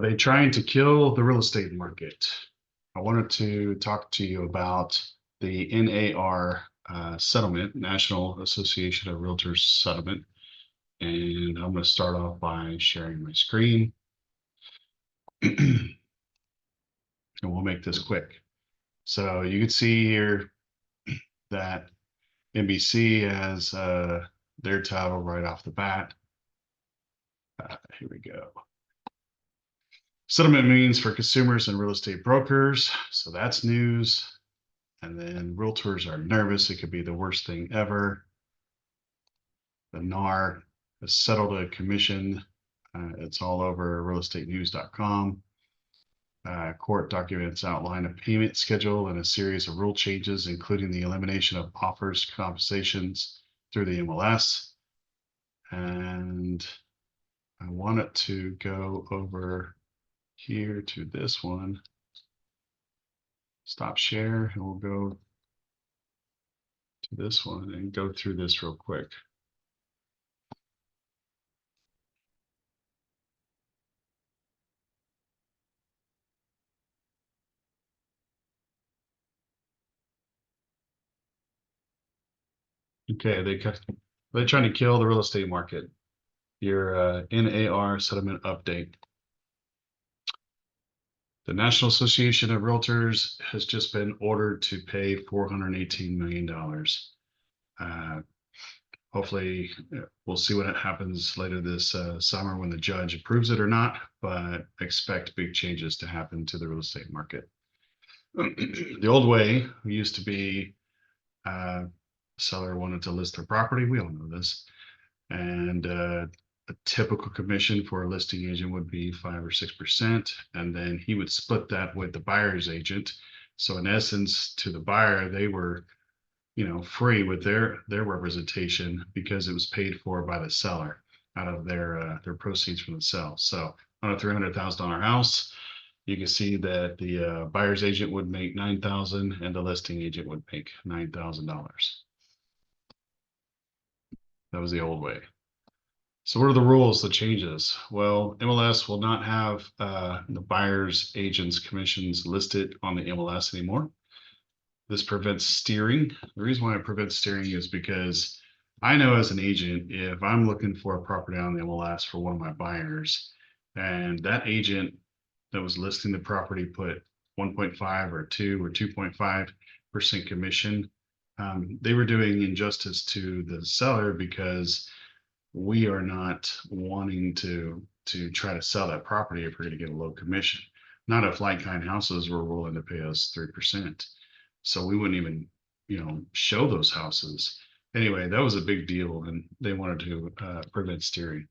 they trying to kill the real estate market? I wanted to talk to you about the NAR settlement, National Association of Realtors settlement. And I'm going to start off by sharing my screen. And we'll make this quick. So you can see here that NBC has their title right off the bat. Here we go. Settlement means for consumers and real estate brokers. So that's news. And then realtors are nervous. It could be the worst thing ever. The NAR has settled a commission. It's all over realestatenews.com. Court documents outline a payment schedule and a series of rule changes, including the elimination of offers compensations through the MLS. And I want it to go over here to this one. Stop share, and we'll go to this one and go through this real quick. Okay, they're trying to kill the real estate market. Your NAR settlement update. The National Association of Realtors has just been ordered to pay $418 million. Hopefully, we'll see what happens later this summer when the judge approves it or not, but expect big changes to happen to the real estate market. The old way used to be seller wanted to list their property. We all know this. And a typical commission for a listing agent would be 5 or 6%. And then he would split that with the buyer's agent. So in essence, to the buyer, they were, free with their representation because it was paid for by the seller out of their proceeds from the sale. So on a $300,000 house, you can see that the buyer's agent would make $9,000 and the listing agent would make $9,000. That was the old way. So what are the rules, the changes? Well, MLS will not have the buyer's agent's commissions listed on the MLS anymore. This prevents steering. The reason why it prevents steering is because I know as an agent, if I'm looking for a property on the MLS for one of my buyers, and that agent that was listing the property put 1.5 or 2 or 2.5% commission, they were doing injustice to the seller because we are not wanting to try to sell that property if we're going to get a low commission. Not if like-kind houses were willing to pay us 3%. So we wouldn't even, show those houses. Anyway, that was a big deal, and they wanted to prevent steering.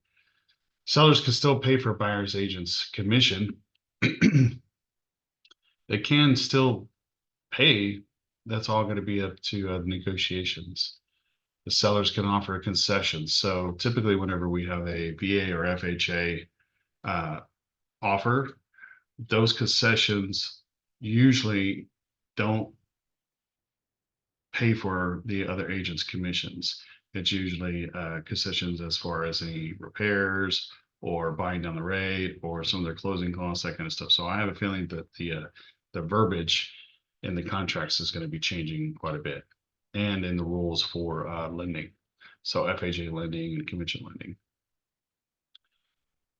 Sellers can still pay for buyer's agent's commission. They can still pay. That's all going to be up to negotiations. The sellers can offer concessions. So typically, whenever we have a VA or FHA offer, those concessions usually don't pay for the other agent's commissions. It's usually concessions as far as any repairs or buying down the rate or some of their closing costs, that kind of stuff. So I have a feeling that the verbiage in the contracts is going to be changing quite a bit, and in the rules for lending. So FHA lending and commission lending.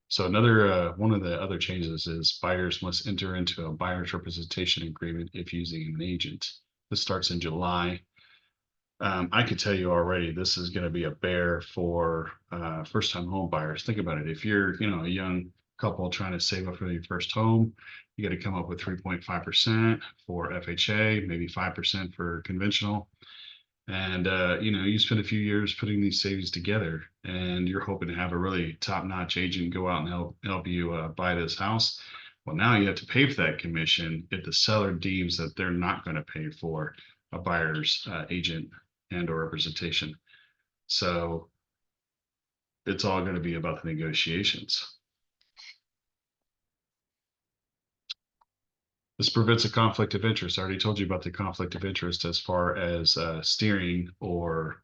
So another one of the other changes is buyers must enter into a buyer's representation agreement if using an agent. This starts in July. I could tell you already, this is going to be a bear for first-time home buyers. Think about it. If you're, a young couple trying to save up for your first home, you got to come up with 3.5% for FHA, maybe 5% for conventional. And, you spend a few years putting these savings together, and you're hoping to have a really top-notch agent go out and help you buy this house. Well, now you have to pay for that commission if the seller deems that they're not going to pay for a buyer's agent and or representation. So it's all going to be about the negotiations. This prevents a conflict of interest. I already told you about the conflict of interest as far as steering or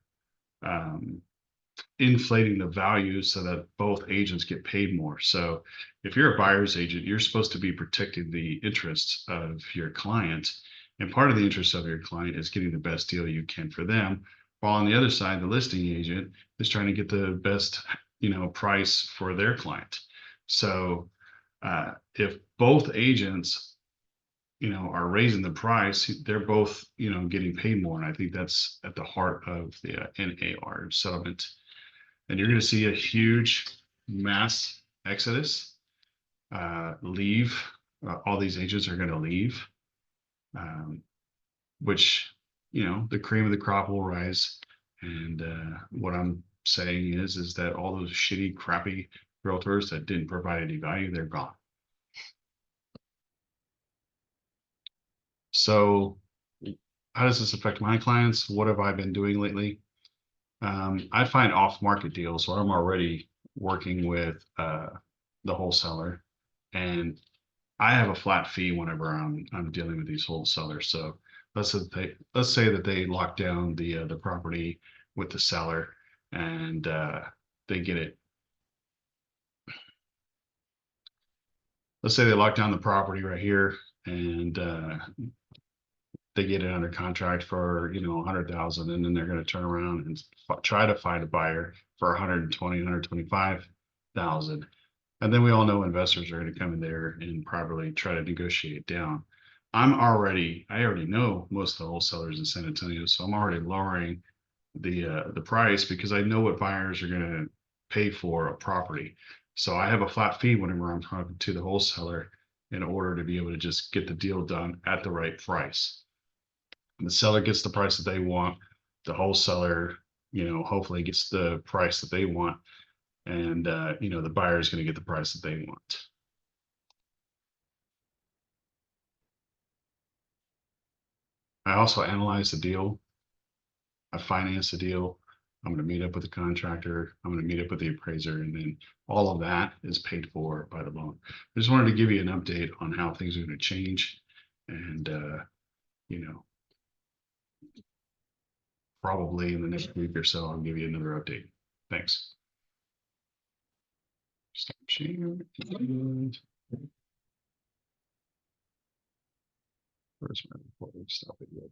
inflating the value so that both agents get paid more. So if you're a buyer's agent, you're supposed to be protecting the interests of your client. And part of the interest of your client is getting the best deal you can for them. While on the other side, the listing agent is trying to get the best, price for their client. So if both agents, are raising the price, they're both, getting paid more. And I think that's at the heart of the NAR settlement. And you're going to see a huge mass exodus leave. All these agents are going to leave, um, which, the cream of the crop will rise. And what I'm saying is that all those shitty, crappy realtors that didn't provide any value, they're gone. So how does this affect my clients? What have I been doing lately? I find off-market deals where I'm already working with the wholesaler, and I have a flat fee whenever I'm dealing with these wholesalers. So let's say that they lock down the property with the seller, and they get it. Let's say they lock down the property right here, and they get it under contract for 100,000, and then they're going to turn around and try to find a buyer for 120, 125,000. And then we all know investors are going to come in there and probably try to negotiate it down. I already know most of the wholesalers in San Antonio, so I'm already lowering the price because I know what buyers are going to pay for a property. So I have a flat fee whenever I'm talking to the wholesaler in order to be able to just get the deal done at the right price. And the seller gets the price that they want. The wholesaler, hopefully gets the price that they want, and the buyer is going to get the price that they want. I also analyze the deal. I finance the deal. I'm going to meet up with the contractor. I'm going to meet up with the appraiser, and then all of that is paid for by the loan. I just wanted to give you an update on how things are going to change, and you know, probably in the next week or so, I'll give you another update. Thanks. Stop sharing. And where's my recording? Stop it.